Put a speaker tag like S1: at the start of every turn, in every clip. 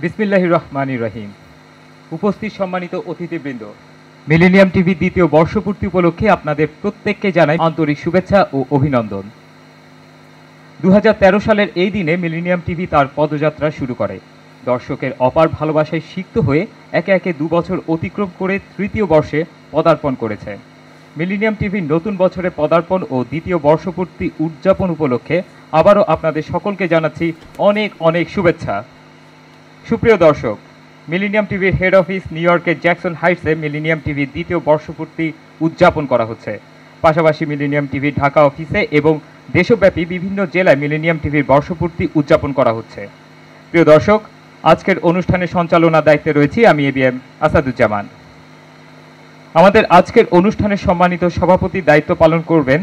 S1: বিসমিল্লাহির রহমানির রহিম। উপস্থিত সম্মানিত অতিথিবৃন্দ, মিলেনিয়াম টিভি দ্বিতীয় বর্ষপূর্তি উপলক্ষে আপনাদের প্রত্যেককে জানাই আন্তরিক শুভেচ্ছা ও অভিনন্দন। 2013 সালের এই দিনে মিলেনিয়াম টিভি তার পদযাত্রা শুরু করে। দর্শকের অপার ভালোবাসায় সিক্ত হয়ে একে একে 2 বছর অতিক্রম করে তৃতীয় বর্ষে পদার্পণ করেছে। মিলেনিয়াম টিভির নতুন বছরে পদার্পণ ও দ্বিতীয় বর্ষপূর্তি উদযাপন উপলক্ষে আবারও আপনাদের সকলকে জানাচ্ছি অনেক অনেক শুভেচ্ছা। সুপ্রিয় দর্শক, মিলেনিয়াম টিভির হেড অফিস নিউ ইয়র্কের জ্যাকসন হাইটসে মিলেনিয়াম টিভির দ্বিতীয় বর্ষপূর্তি উদযাপন করা হচ্ছে। পাশাপাশি মিলেনিয়াম টিভির ঢাকা অফিসে এবং দেশব্যাপী বিভিন্ন জেলায় মিলেনিয়াম টিভির বর্ষপূর্তি উদযাপন করা হচ্ছে। প্রিয় দর্শক, আজকের অনুষ্ঠানের সঞ্চালনার দায়িত্বে রয়েছি আমি এবিএম আসাদুজ্জামান। আমাদের আজকের অনুষ্ঠানের সম্মানিত সভাপতির দায়িত্ব পালন করবেন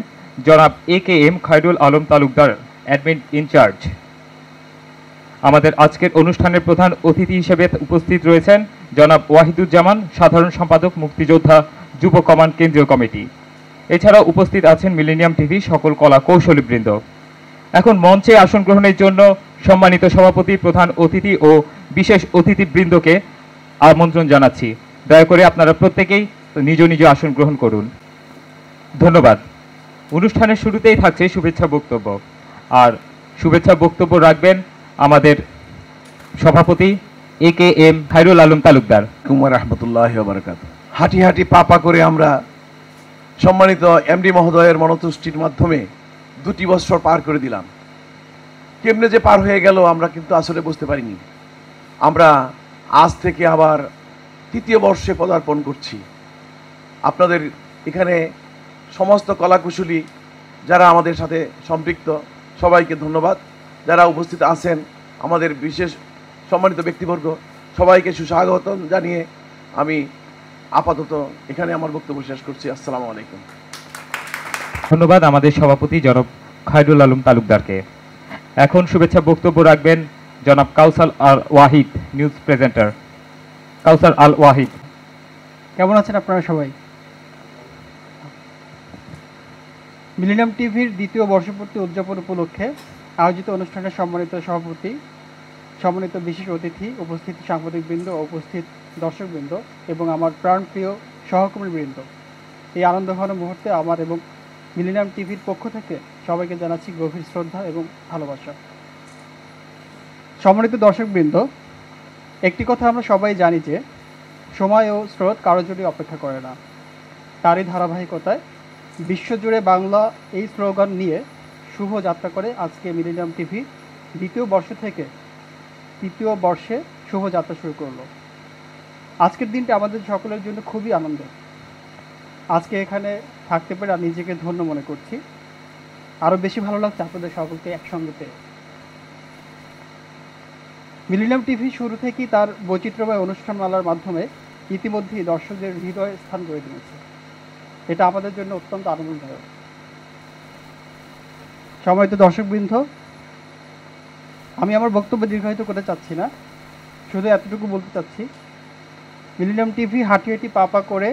S1: জনাব AKM Khairul Alam Talukdar, admin incharge. আমাদের আজকের অনুষ্ঠানের প্রধান অতিথি হিসেবে উপস্থিত রয়েছেন জনাব ওয়াহিদুজ্জামান, সাধারণ সম্পাদক, মুক্তিযোদ্ধা যুব কমান্ড কেন্দ্রীয় কমিটি। এছাড়াও উপস্থিত আছেন মিলেনিয়াম টিভি সকল কলা কৌশলীবৃন্দ। এখন মঞ্চে আসন গ্রহণের জন্য সম্মানিত সভাপতি, প্রধান অতিথি ও বিশেষ অতিথিবৃন্দকে আমন্ত্রণ জানাচ্ছি। দয়া করে আপনারা প্রত্যেকেই নিজ নিজ আসন গ্রহণ করুন। ধন্যবাদ। অনুষ্ঠানের শুরুতেই থাকছে শুভেচ্ছা বক্তব্য, আর শুভেচ্ছা বক্তব্য রাখবেন আমাদের সভাপতি AKM খায়রুল আলম তালুকদার।
S2: কুমার রহমতুল্লাহি ওয়া বারাকাতুহু। হাঁটি হাঁটি পাপা করে আমরা সম্মানিত এমডি মহোদয়ের মনতুষ্টির মাধ্যমে 2টি বছর পার করে দিলাম। কেমনে যে পার হয়ে গেল আমরা কিন্তু আসলে বুঝতে পারিনি। আমরা আজ থেকে আবার তৃতীয় বর্ষে পদার্পণ করছি। আপনাদের এখানে সমস্ত কলাকুশলী যারা আমাদের সাথে সম্পৃক্ত সবাইকে ধন্যবাদ। যারা উপস্থিত আছেন আমাদের বিশেষ সম্মানিত ব্যক্তিবর্গ সবাইকে সুস্বাগতম জানিয়ে আমি আপাতত এখানে আমার বক্তব্য শেষ করছি। আসসালামু আলাইকুম।
S1: ধন্যবাদ আমাদের সভাপতি জনাব খায়রুল আলম তালুকদারকে। এখন শুভেচ্ছা বক্তব্য রাখবেন জনাব কাউসার আল ওয়াহিদ, নিউজ প্রেজেন্টার। কাউসার আল ওয়াহিদ।
S3: কেমন আছেন আপনারা সবাই? মিলেনিয়াম টিভির দ্বিতীয় বর্ষপূর্তি উদযাপন উপলক্ষে আয়োজিত অনুষ্ঠানের সম্মানিত সভাপতি, সম্মানিত বিশেষ অতিথি, উপস্থিত সাংবাদিকবৃন্দ, উপস্থিত দর্শকবৃন্দ এবং আমার প্রাণপ্রিয় সহকর্মীবৃন্দ, এই আনন্দঘন মুহূর্তে আমার এবং মিলেনিয়াম টিভির পক্ষ থেকে সবাইকে জানাচ্ছি গভীর শ্রদ্ধা এবং ভালোবাসা। সম্মানিত দর্শকবৃন্দ, একটি কথা আমরা সবাই জানি যে সময় ও স্রোত কারোর জন্য অপেক্ষা করে না। তারই ধারাবাহিকতায় বিশ্বজুড়ে বাংলা এই স্লোগান নিয়ে শুভ যাত্রা করে আজকে মিলেনিয়াম টিভি দ্বিতীয় বর্ষ থেকে তৃতীয় বর্ষে শুভযাত্রা শুরু করলো। আজকের দিনটা আমাদের সকলের জন্য খুবই আনন্দের। আজকে এখানে থাকতে পেরে আমি নিজেকে ধন্য মনে করছি। আরও বেশি ভালো লাগছে আপনাদের সকলকে একসঙ্গে পেয়ে। মিলেনিয়াম টিভি শুরু থেকেই তার বৈচিত্র্যময় অনুষ্ঠানমালার মাধ্যমে ইতিমধ্যেই দর্শকদের হৃদয়ে স্থান করে দিয়েছে। এটা আমাদের জন্য অত্যন্ত আনন্দদায়ক। সম্মানিত দর্শকবৃন্দ, আমি আমার বক্তব্য দীর্ঘায়িত করতে চাচ্ছি না, শুধু এতটুকু বলতে চাচ্ছি, মিলেনিয়াম টিভি হাঁটি হাঁটি পা করে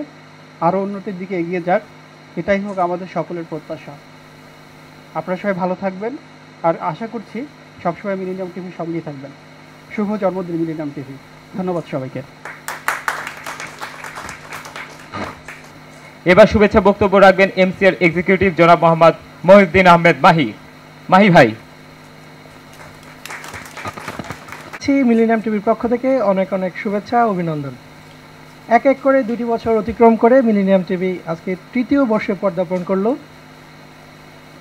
S3: আরও উন্নতির দিকে এগিয়ে যাক, এটাই হোক আমাদের সকলের প্রত্যাশা। আপনারা সবাই ভালো থাকবেন, আর আশা করছি সবসময় মিলেনিয়াম টিভির সঙ্গেই থাকবেন। শুভ জন্মদিন মিলেনিয়াম টিভি। ধন্যবাদ সবাইকে।
S1: এবার শুভেচ্ছা বক্তব্য রাখবেন MCR এক্সিকিউটিভ জনাব মোহাম্মদ মহিউদ্দিন আহমেদ মাহি। মাহি ভাই।
S4: মিলেনিয়াম টিভির পক্ষ থেকে অনেক অনেক শুভেচ্ছা, অভিনন্দন। এক এক করে 2টি বছর অতিক্রম করে মিলেনিয়াম টিভি আজকে তৃতীয় বর্ষে পদার্পণ করলো।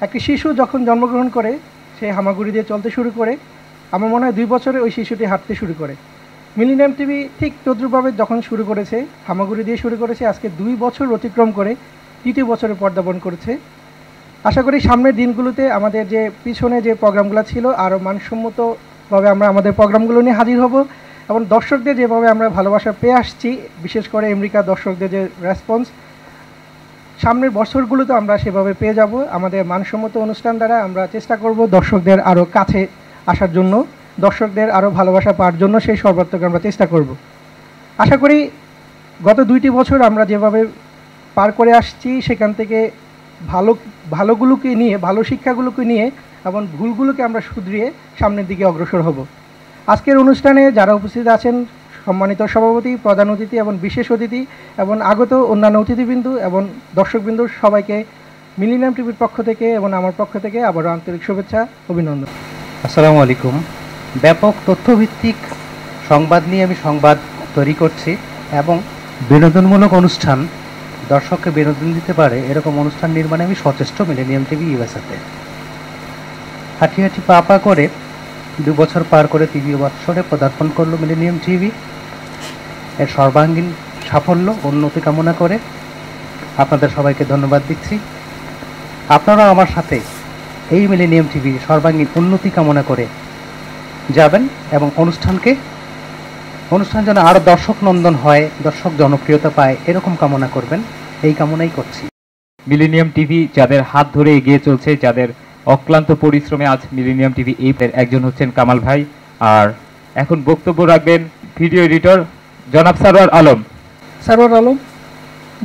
S4: একটি শিশু যখন জন্মগ্রহণ করে সে হামাগুড়ি দিয়ে চলতে শুরু করে, আমার মনে হয় 2 বছরে ওই শিশুটি হাঁটতে শুরু করে। মিলেনিয়াম টিভি ঠিক তদ্রুপভাবে যখন শুরু করেছে, হামাগুড়ি দিয়ে শুরু করেছে, আজকে 2 বছর অতিক্রম করে তৃতীয় বছরে পদার্পণ করেছে। আশা করি সামনের দিনগুলোতে আমাদের যে পিছনে যে প্রোগ্রামগুলো ছিল আরও মানসম্মতভাবে আমরা আমাদের প্রোগ্রামগুলো নিয়ে হাজির হব, এবং দর্শকদের যেভাবে আমরা ভালোবাসা পেয়ে আসছি, বিশেষ করে আমেরিকার দর্শকদের যে রেসপন্স, সামনের বছরগুলোতে আমরা সেভাবে পেয়ে যাব। আমাদের মানসম্মত অনুষ্ঠান দ্বারা আমরা চেষ্টা করব দর্শকদের আরও কাছে আসার জন্য, দর্শকদের আরও ভালোবাসা পাওয়ার জন্য সেই সর্বাত্মক আমরা চেষ্টা করব। আশা করি গত 2টি বছর আমরা যেভাবে পার করে আসছি সেখান থেকে ভালোগুলোকে নিয়ে, ভালো শিক্ষাগুলোকে নিয়ে এবং ভুলগুলোকে আমরা শুধরিয়ে সামনের দিকে অগ্রসর হব। আজকের অনুষ্ঠানে যারা উপস্থিত আছেন, সম্মানিত সভাপতি, প্রধান অতিথি এবং বিশেষ অতিথি এবং আগত অন্যান্য অতিথিবৃন্দু এবং দর্শকবৃন্দু, সবাইকে মিলেনিয়াম টিভির পক্ষ থেকে এবং আমার পক্ষ থেকে আবারও আন্তরিক শুভেচ্ছা, অভিনন্দন।
S5: আসসালামু আলাইকুম। ব্যাপক তথ্যভিত্তিক সংবাদ নিয়ে আমি সংবাদ তৈরি করছি এবং বিনোদনমূলক অনুষ্ঠান, দর্শককে বিনোদন দিতে পারে এরকম অনুষ্ঠান নির্মাণে আমি সচেষ্ট মিলেনিয়াম টিভি ইউএসএতে। হাঁটি হাঁটি পা পা করে 2 বছর পার করে 3য় বৎসরে পদার্পণ করলো মিলেনিয়াম টিভি। এর সর্বাঙ্গীন সাফল্য, উন্নতি কামনা করে আপনাদের সবাইকে ধন্যবাদ দিচ্ছি। আপনারা আমার সাথে এই মিলেনিয়াম টিভির সর্বাঙ্গীন উন্নতি কামনা করে যাবেন এবং অনুষ্ঠান যেন আরও দর্শক নন্দন হয়, দর্শক জনপ্রিয়তা পায়, এরকম কামনা করবেন, এই কামনাই করছি।
S1: মিলেনিয়াম টিভি যাদের হাত ধরে এগিয়ে চলছে, যাদের অক্লান্ত পরিশ্রমে আজ মিলেনিয়াম টিভি এই একজন হচ্ছেন কামাল ভাই, আর এখন বক্তব্য রাখবেন ভিডিও এডিটর জনাব সারোয়ার আলম।
S6: সারোয়ার আলম,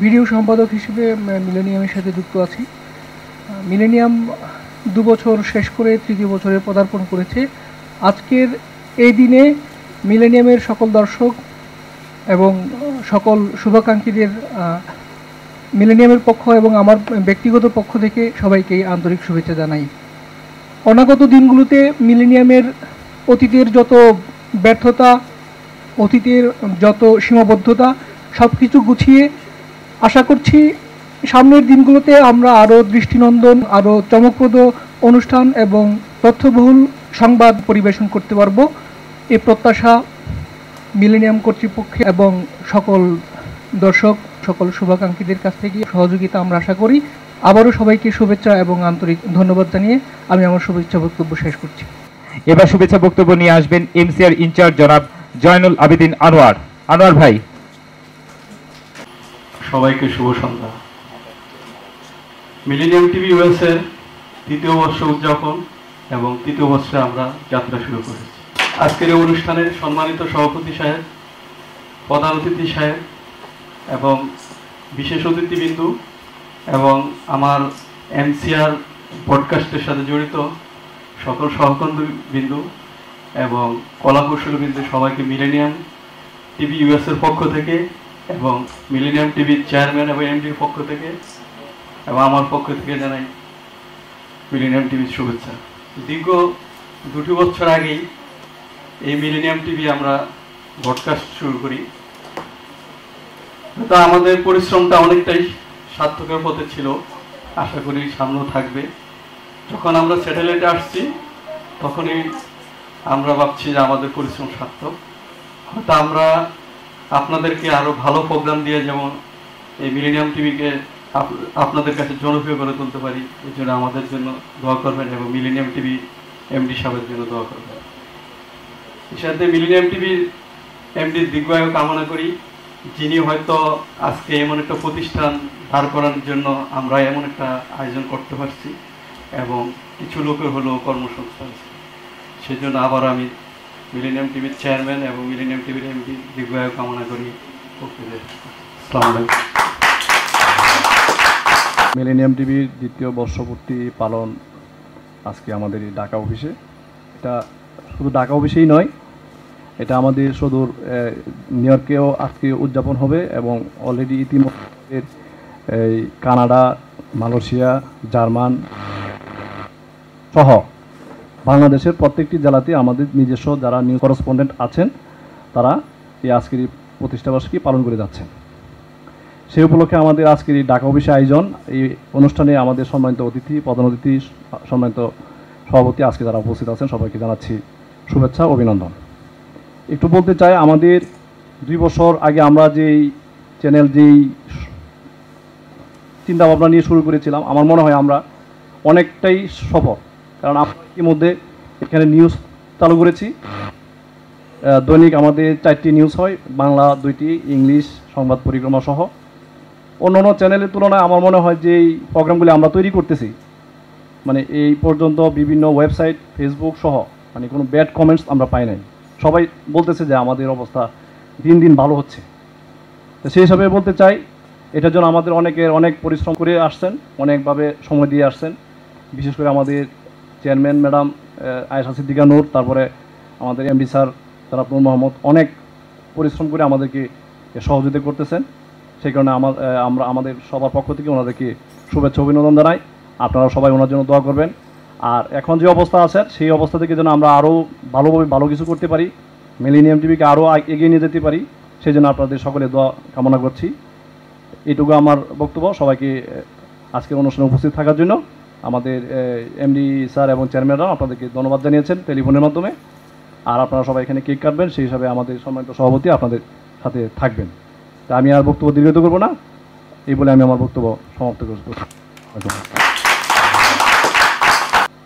S6: ভিডিও সম্পাদক হিসেবে মিলেনিয়ামের সাথে যুক্ত আছি। মিলেনিয়াম 2 বছর শেষ করে 3য় বছরে পদার্পণ করেছে। আজকের এই দিনে মিলেনিয়ামের সকল দর্শক এবং সকল শুভাকাঙ্ক্ষীদের মিলেনিয়ামের পক্ষ এবং আমার ব্যক্তিগত পক্ষ থেকে সবাইকেই আন্তরিক শুভেচ্ছা জানাই। অনাগত দিনগুলোতে মিলেনিয়ামের অতীতের যত ব্যর্থতা, অতীতের যত সীমাবদ্ধতা সব কিছু গুছিয়ে আশা করছি সামনের দিনগুলোতে আমরা আরও দৃষ্টিনন্দন, আরও চমকপ্রদ অনুষ্ঠান এবং তথ্যবহুল সংবাদ পরিবেশন করতে পারব। এই প্রত্যাশা মিলেনিয়াম কর্তৃপক্ষ এবং সকল দর্শক, সকল শুভাকাঙ্ক্ষীদের কাছ থেকে সহযোগিতা আমরা আশা করি। আবারও সবাইকে শুভেচ্ছা এবং আন্তরিক ধন্যবাদ জানিয়ে আমি আমার শুভেচ্ছা বক্তব্য শেষ করছি।
S1: এবার শুভেচ্ছা বক্তব্য নিয়ে আসবেন এমসিআর ইনচার্জ জনাব জয়নুল আবেদিন আনোয়ার। আনোয়ার ভাই।
S7: সবাইকে শুভ সন্ধ্যা। মিলেনিয়াম টিভি ইউএসএর 3য় বর্ষ উদযাপন এবং 3য় বর্ষে আমরা যাত্রা শুরু করেছি। আজকের এই অনুষ্ঠানের সম্মানিত সভাপতি সাহেব, প্রধান অতিথি সাহেব এবং বিশেষ অতিথিবৃন্দু এবং আমার এমসিআর পডকাস্টের সাথে জড়িত সকল সহকর্মীবৃন্দু এবং কলাকৌশলবৃন্দু সবাইকে মিলেনিয়াম টিভি ইউএসএর পক্ষ থেকে এবং মিলেনিয়াম টিভির চেয়ারম্যান এবং এমডির পক্ষ থেকে এবং আমার পক্ষ থেকে জানাই মিলেনিয়াম টিভির শুভেচ্ছা। দীর্ঘ 2 বছর আগেই এই মিলেনিয়াম টিভি আমরা ব্রডকাস্ট শুরু করি। তো আমাদের পরিশ্রমটা অনেকটাই সার্থকের পথে ছিল, আশা করি সামনেও থাকবে। যখন আমরা স্যাটেলাইটে আসছি তখনই আমরা ভাবছি যে আমাদের পরিশ্রম সার্থক। হয়তো আমরা আপনাদেরকে আরও ভালো প্রোগ্রাম দিয়ে যেমন এই মিলেনিয়াম টিভিকে আপনাদের কাছে জনপ্রিয় করে তুলতে পারি, এই জন্য আমাদের জন্য দোয়া করবেন এবং মিলেনিয়াম টিভি এমডি সাহেবের জন্য দোয়া করবেন। এর সাথে মিলেনিয়াম টিভির এমডির দীর্ঘায়ু কামনা করি, যিনি হয়তো আজকে এমন একটা প্রতিষ্ঠান দাঁড় করানোর জন্য আমরা এমন একটা আয়োজন করতে পারছি এবং কিছু লোকের হলেও কর্মসংস্থান। সেজন্য আবার আমি মিলেনিয়াম টিভির চেয়ারম্যান এবং মিলেনিয়াম টিভির এমডি দীর্ঘায়ু কামনা করি। আসসালামু আলাইকুম।
S8: মিলেনিয়াম টিভির 2য় বর্ষপূর্তি পালন আজকে আমাদের এই ঢাকা অফিসে। এটা শুধু ঢাকা অফিসেই নয়, এটা আমাদের সুদূর নিউ ইয়র্কেও আজকে উদযাপন হবে এবং অলরেডি ইতিমধ্যে এই কানাডা, মালয়েশিয়া, জার্মান সহ বাংলাদেশের প্রত্যেকটি জেলাতে আমাদের নিজস্ব যারা নিউজ করেসপন্ডেন্ট আছেন তারা এই আজকের প্রতিষ্ঠাবার্ষিকী পালন করে যাচ্ছেন। সেই উপলক্ষে আমাদের আজকের এই ঢাকা অফিসে আয়োজন। এই অনুষ্ঠানে আমাদের সম্মানিত অতিথি, প্রধান অতিথি, সম্মানিত সভাপতি আজকে যারা উপস্থিত আছেন সবাইকে জানাচ্ছি শুভেচ্ছা, অভিনন্দন। একটু বলতে চাই, আমাদের 2 বছর আগে আমরা যেই চ্যানেল, যেই চিন্তাভাবনা নিয়ে শুরু করেছিলাম, আমার মনে হয় আমরা অনেকটাই সফল। কারণ আমরা ইতিমধ্যে এখানে নিউজ চালু করেছি। দৈনিক আমাদের 4টি নিউজ হয়, বাংলা 2টি, ইংলিশ সংবাদ পরিক্রমা সহ। অন্যান্য চ্যানেলের তুলনায় আমার মনে হয় যে এই প্রোগ্রামগুলি আমরা তৈরি করতেছি, মানে এই পর্যন্ত বিভিন্ন ওয়েবসাইট, ফেসবুক সহ মানে কোনো ব্যাড কমেন্টস আমরা পাই নাই। সবাই বলতেছে যে আমাদের অবস্থা দিন দিন ভালো হচ্ছে। তো সেই হিসাবে বলতে চাই, এটার জন্য আমাদের অনেক পরিশ্রম করে আসছেন, অনেকভাবে সময় দিয়ে আসছেন। বিশেষ করে আমাদের চেয়ারম্যান ম্যাডাম আয়েশা সিদ্দিকা নূর, তারপরে আমাদের এমডি স্যার জনাব নূর মোহাম্মদ অনেক পরিশ্রম করে আমাদেরকে সহযোগিতা করতেছেন। সেই কারণে আমরা আমাদের সবার পক্ষ থেকে ওনাদেরকে শুভেচ্ছা অভিনন্দন জানাই। আপনারা সবাই ওনার জন্য দোয়া করবেন। আর এখন যে অবস্থা আছে সেই অবস্থা থেকে যেন আমরা আরও ভালোভাবে ভালো কিছু করতে পারি, মিলেনিয়াম টিভিকে আরও এগিয়ে নিয়ে যেতে পারি, সেই জন্য আপনাদের সকলে দোয়া কামনা করছি। এইটুকু আমার বক্তব্য। সবাইকে আজকের অনুষ্ঠানে উপস্থিত থাকার জন্য আমাদের এমডি স্যার এবং চেয়ারম্যানরা আপনাদেরকে ধন্যবাদ জানিয়েছেন টেলিফোনের মাধ্যমে। আর আপনারা সবাই এখানে কেক কাটবেন, সেই হিসাবে আমাদের সম্মানিত সভাপতি আপনাদের সাথে থাকবেন। তা আমি আর বক্তব্য দীর্ঘায়িত করবো না, এই বলে আমি আমার বক্তব্য সমাপ্ত করছি।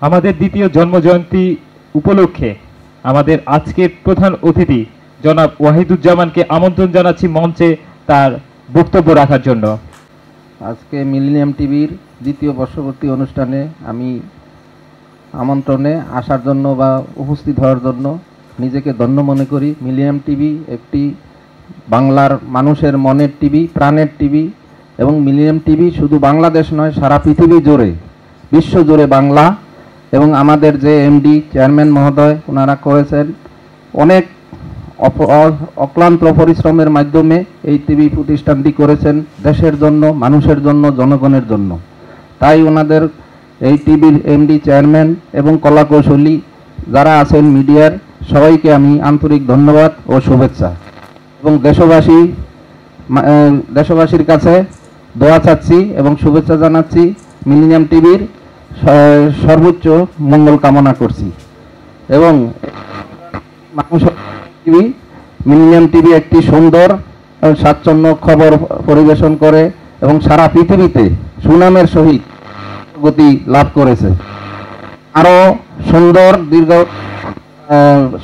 S1: আমাদের দ্বিতীয় জন্মজয়ন্তী উপলক্ষে আমাদের আজকের প্রধান অতিথি জনাব ওয়াহিদুজ্জামানকে আমন্ত্রণ জানাচ্ছি মঞ্চে তার বক্তব্য রাখার জন্য।
S9: আজকে মিলেনিয়াম টিভির দ্বিতীয় বর্ষপূর্তি অনুষ্ঠানে আমি আমন্ত্রণে আসার জন্য বা উপস্থিত হওয়ার জন্য নিজেকে ধন্য মনে করি। মিলেনিয়াম টিভি একটি বাংলার মানুষের মনের টিভি, প্রাণের টিভি, এবং মিলেনিয়াম টিভি শুধু বাংলাদেশ নয়, সারা পৃথিবী জুড়ে, বিশ্ব জুড়ে বাংলা। এবং আমাদের যে এমডি চেয়ারম্যান মহোদয় ওনারা করেছেন অনেক অক্লান্ত পরিশ্রমের মাধ্যমে এই টিভি প্রতিষ্ঠানটি করেছেন দেশের জন্য, মানুষের জন্য, জনগণের জন্য। তাই ওনাদের এই টিভির এমডি চেয়ারম্যান এবং কলাকৌশলী যারা আছেন মিডিয়ার সবাইকে আমি আন্তরিক ধন্যবাদ ও শুভেচ্ছা। এবং দেশবাসীর কাছে দোয়া চাচ্ছি এবং শুভেচ্ছা জানাচ্ছি। মিলেনিয়াম টিভির সর্বোচ্চ মঙ্গল কামনা করছি। এবং মানুষের টিভি, মিলেনিয়াম টিভি একটি সুন্দর স্বাচ্ছন্দ্য খবর পরিবেশন করে এবং সারা পৃথিবীতে সুনামের সহিত গতি লাভ করেছে। আরও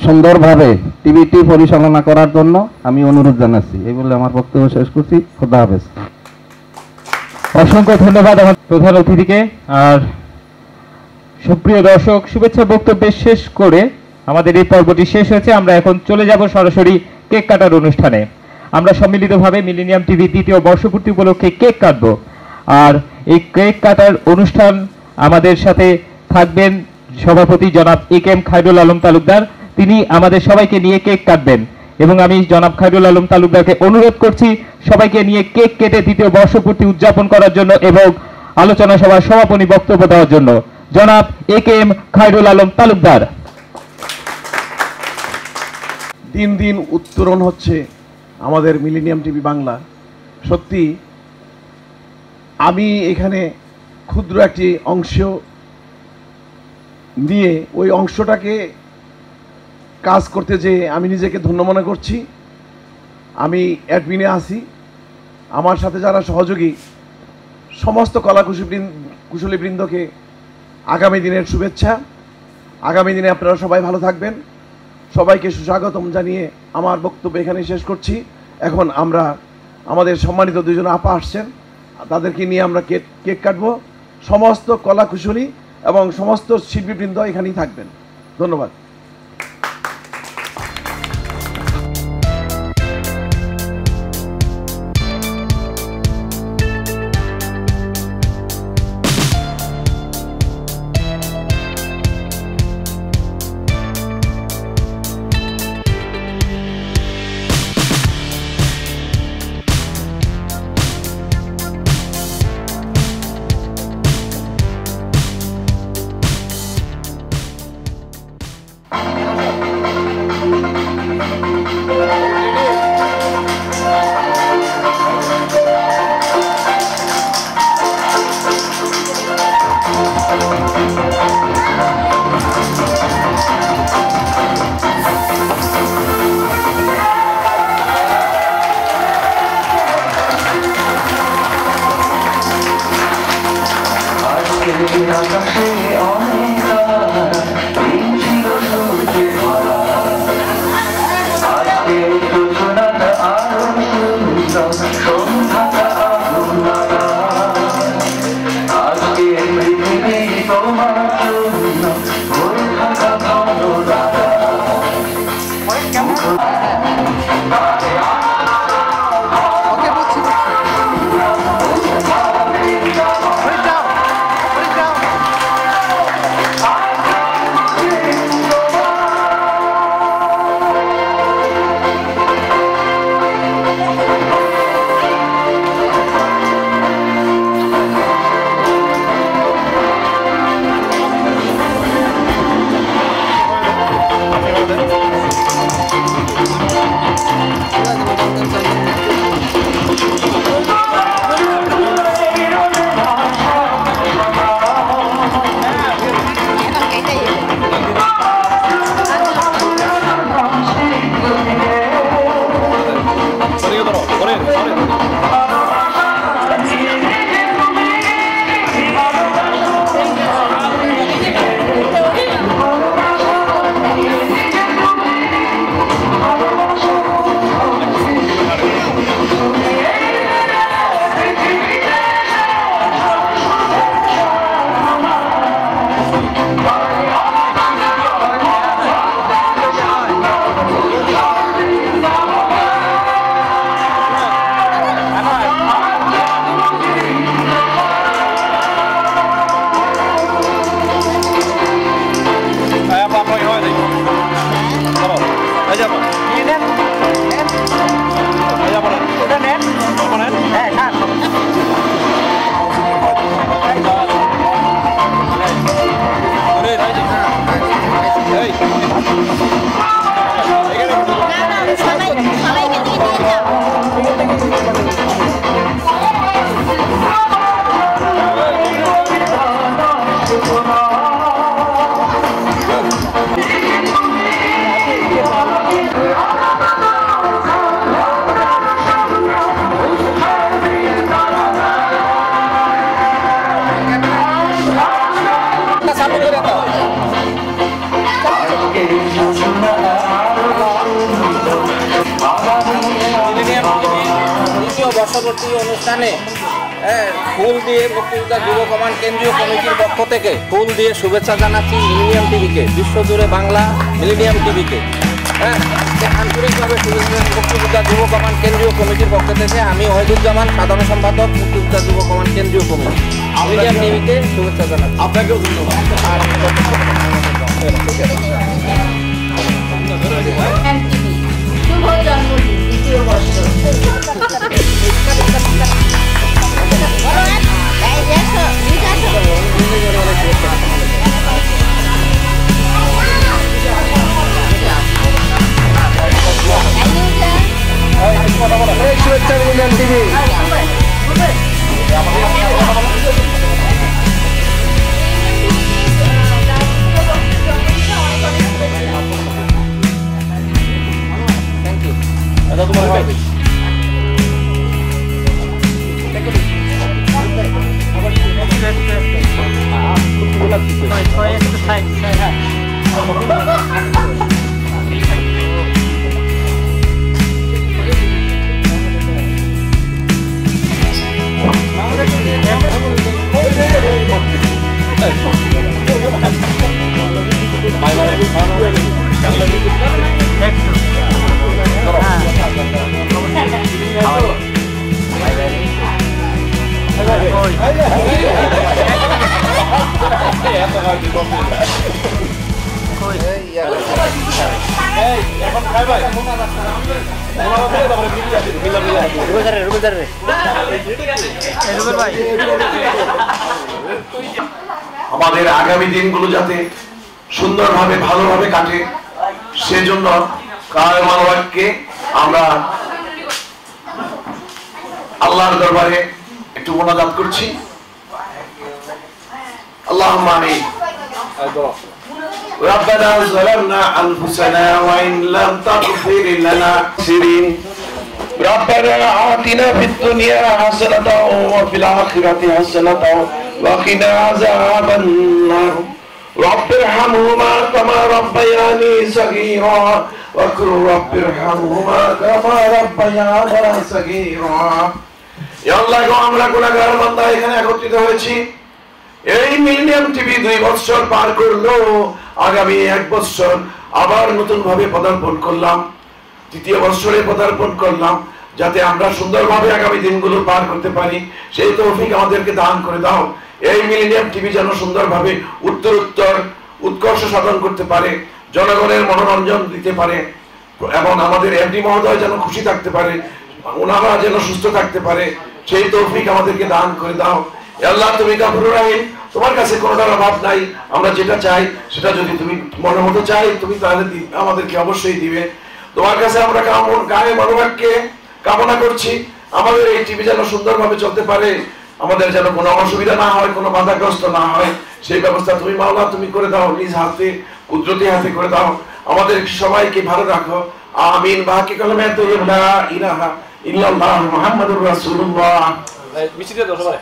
S9: সুন্দরভাবে টিভিটি পরিচালনা করার জন্য আমি অনুরোধ জানাচ্ছি। এই বলে আমার বক্তব্য শেষ করছি। খোদা হাফেজ।
S1: অসংখ্য ধন্যবাদ আমার প্রধান অতিথিকে। আর সুপ্রিয় দর্শক, শুভেচ্ছা বক্তব্য শেষ করে আমাদের এই পর্বটি শেষ হয়েছে। আমরা এখন চলে যাব সরাসরি কেক কাটার অনুষ্ঠানে। আমরা সম্মিলিতভাবে মিলেনিয়াম টিভি দ্বিতীয় বর্ষপূর্তি উপলক্ষে কেক কাটবো। আর এই কেক কাটার অনুষ্ঠান আমাদের সাথে থাকবেন সভাপতি জনাব একেএম খায়রুল আলম তালুকদার। তিনি আমাদের সবাইকে নিয়ে কেক কাটবেন এবং আমি জনাব খায়রুল আলম তালুকদারকে অনুরোধ করছি সবাইকে নিয়ে কেক কেটে দ্বিতীয় বর্ষপূর্তি উদযাপন করার জন্য এবং আলোচনা সভার সমাপনী বক্তব্য দেওয়ার জন্য। জনাব একেএম খায়রুল আলম তালুকদার।
S2: দিন দিন উত্তরণ হচ্ছে আমাদের মিলেনিয়াম টিভি বাংলা। সত্যি আমি এখানে ক্ষুদ্র একটি অংশ নিয়ে ওই অংশটাকে কাজ করতে যে আমি নিজেকে ধন্য মনে করছি। আমি অ্যাডমিনে আছি, আমার সাথে যারা সহযোগী সমস্ত কুশলীবৃন্দকে আগামী দিনের শুভেচ্ছা। আগামী দিনে আপনারা সবাই ভালো থাকবেন। সবাইকে সুস্বাগতম জানিয়ে আমার বক্তব্য এখানে শেষ করছি। এখন আমরা আমাদের সম্মানিত দুজন আপা আসছেন, তাদেরকে নিয়ে আমরা কেক কাটবো। সমস্ত কলা কুশলী এবং সমস্ত শিল্পীবৃন্দ এখানেই থাকবেন। ধন্যবাদ।
S9: বর্ষবর্তী অনুষ্ঠানে ফুল দিয়ে মুক্তিযোদ্ধা যুব কমান্ড কেন্দ্রীয় কমিটির পক্ষ থেকে ফুল দিয়ে শুভেচ্ছা জানাচ্ছি মিলেনিয়াম টিভিকে, বিশ্বজুড়ে বাংলা মিলেনিয়াম টিভিকে। আন্তরিকভাবে মুক্তিযোদ্ধা যুব কমান্ড কেন্দ্রীয় কমিটির পক্ষ থেকে আমি ওহিদুজ্জামান, সাধারণ সম্পাদক মুক্তিযোদ্ধা যুব কমান্ড কেন্দ্রীয় কমিটি, মিলেনিয়াম টিভিকে শুভেচ্ছা জানাচ্ছি। আপনাকেও ধন্যবাদ।
S10: শুভ জন্মদিন, দ্বিতীয় বর্ষ।
S9: শুভেচ্ছা মিলেনিয়াম টিভি।
S2: আমাদের আগামী দিনগুলো যাতে সুন্দরভাবে ভালোভাবে কাটে সেজন্য কায়েম আল্লাহকে আমরা আল্লাহর দরবারে একটু মোনাজাত করছি। আল্লাহুম্মা আমিন। ربنا ظلمنا أنفسنا وإن لم تغفر لنا سرين ربنا آتنا في الدنيا حسنة وفي الآخرة حسنة وقنا عذاب النار رب ارحمهما كما ربياني صغيرا وقل رب ارحمهما كما ربيانا صغيرا يا الله আমরা গুনাহগার বান্দা এখানে একত্রিত হয়েছি। এই মিলেনিয়াম টিভি 2 বছর পার করলো, আগামী 1 বছর আবার নতুন ভাবে পদার্পণ করলাম, 3য় বছরে পদার্পণ করলাম, যাতে আমরা সুন্দরভাবে আগামী দিনগুলো পার করতে পারি সেই তৌফিক আমাদেরকে দান করে দাও। এই মিলেনিয়াম টিভি যেন সুন্দরভাবে উত্তরোত্তর উৎকর্ষ সাধন করতে পারে, জনগণের মনোরঞ্জন দিতে পারে এবং আমাদের এমডি মহোদয় যেন খুশি থাকতে পারে, ওনারা যেন সুস্থ থাকতে পারে সেই তৌফিক আমাদেরকে দান করে দাও। আল্লাহ তুমি গফুরুর রহিম, তোমার কাছে কোনোটার অভাব নাই। আমরা যেটা চাই সেটা যদি তুমি মনের মতো চাই তুমি তাহলে আমাদেরকে অবশ্যই দিবে। তোমার কাছে আমরা কায়েম আল্লাহকে কামনা করছি আমাদের এই টিভি যেন সুন্দরভাবে চলতে পারে, আমাদের যেন কোনো অসুবিধা না হয়, কোনো বাধাগ্রস্ত না হয় সেই ব্যবস্থা তুমি মাওলা তুমি করে দাও, নিজ হাতে কুদরতি হাতে করে দাও। আমাদের সবাইকে ভালো রাখো, আমিন। বাকি কলমে লা ইলাহা ইল্লাল্লাহ মুহাম্মাদুর রাসূলুল্লাহ। মিছিলে দাও সবাই।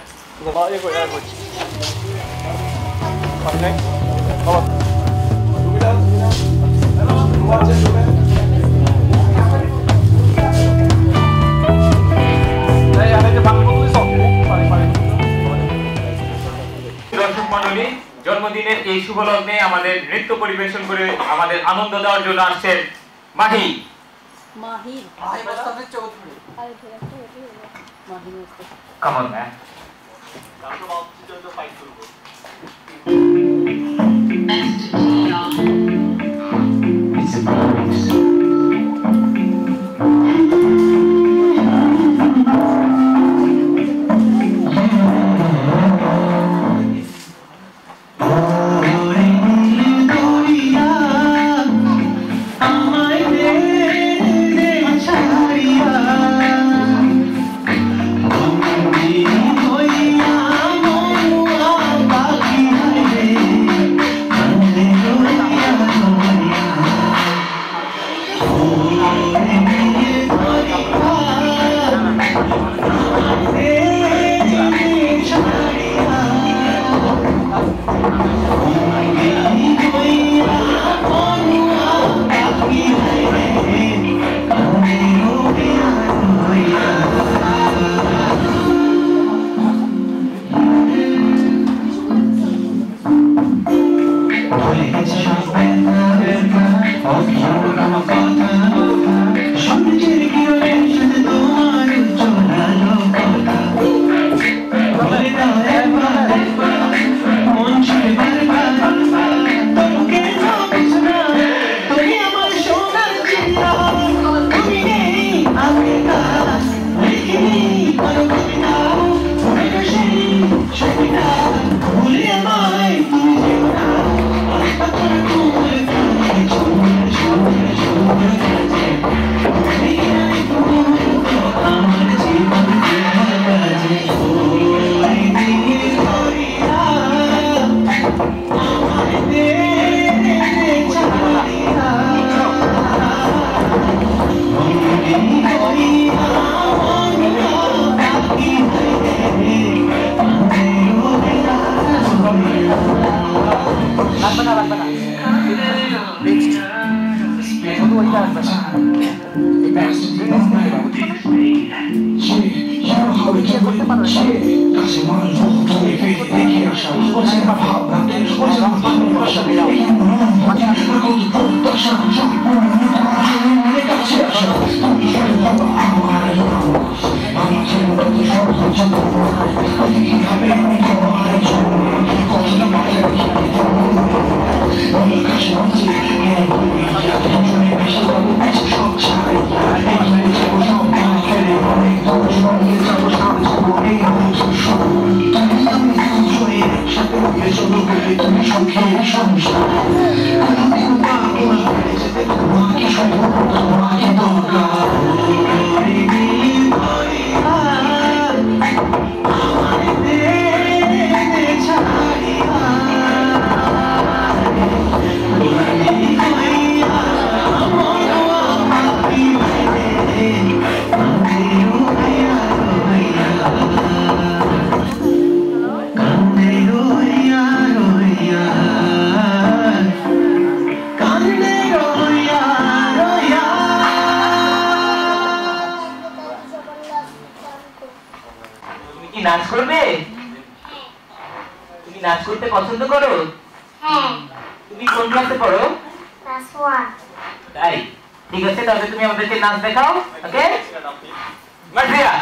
S1: দর্শক মণ্ডলী, জন্মদিনের এই শুভ লগ্নে আমাদের নৃত্য পরিবেশন করে আমাদের আনন্দ দেওয়ার জন্য আসছেন মাহি। Come on, man.
S11: নাচ করবে? তুমি নাচ করতে পছন্দ করো?
S10: হ্যাঁ।
S11: তুমি কোন ক্লাসে পড়ো?
S10: ক্লাস 1।
S11: তাই ঠিক আছে, তাহলে তুমি আমাদেরকে নাচ দেখাও। ওকে মার্জিয়া।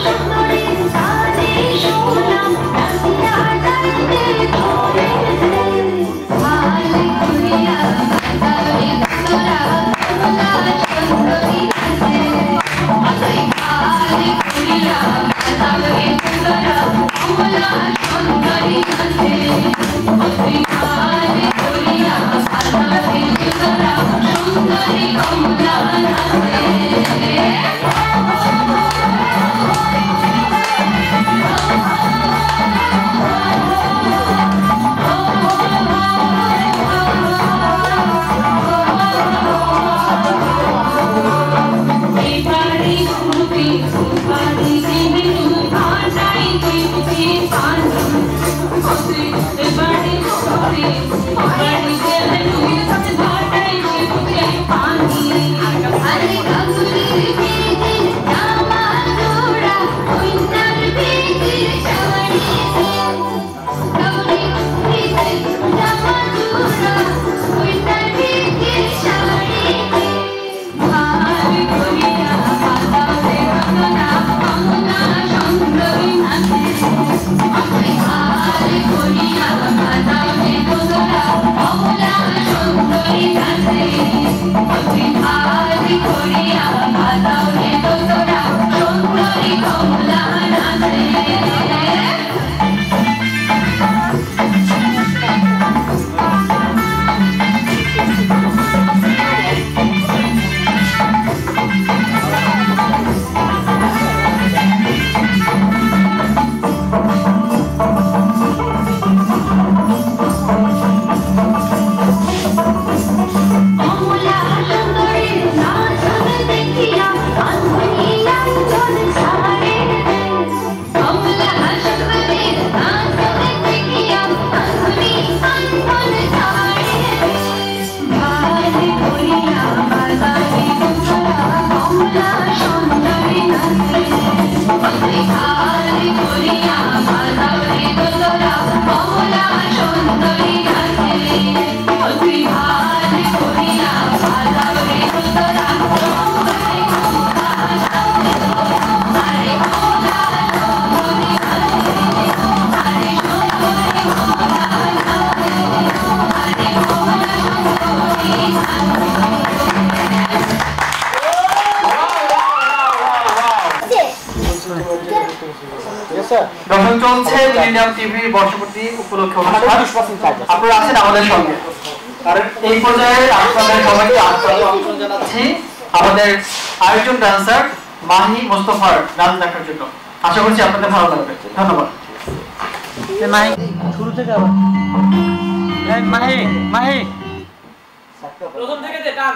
S12: Shut
S3: দর্শক চলছে মিলিনিয়াম টিভির বর্ষপূর্তি উপলক্ষে অনুষ্ঠান। আপনারা আছেন আমাদের সঙ্গে। আর এই পর্যায়ে আপনাদের সবাইকে আমন্ত্রণ জানাচ্ছি আমাদের আরেকজন ডান্সার মাহি মোস্তফার ডান্স দেখার জন্য। আশা করছি আপনাদের ভালো লাগবে। ধন্যবাদ।
S11: মাহি শুরু থেকে আবার মাহি মাহি
S12: প্রথম থেকে দে টান।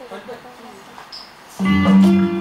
S12: Thank you.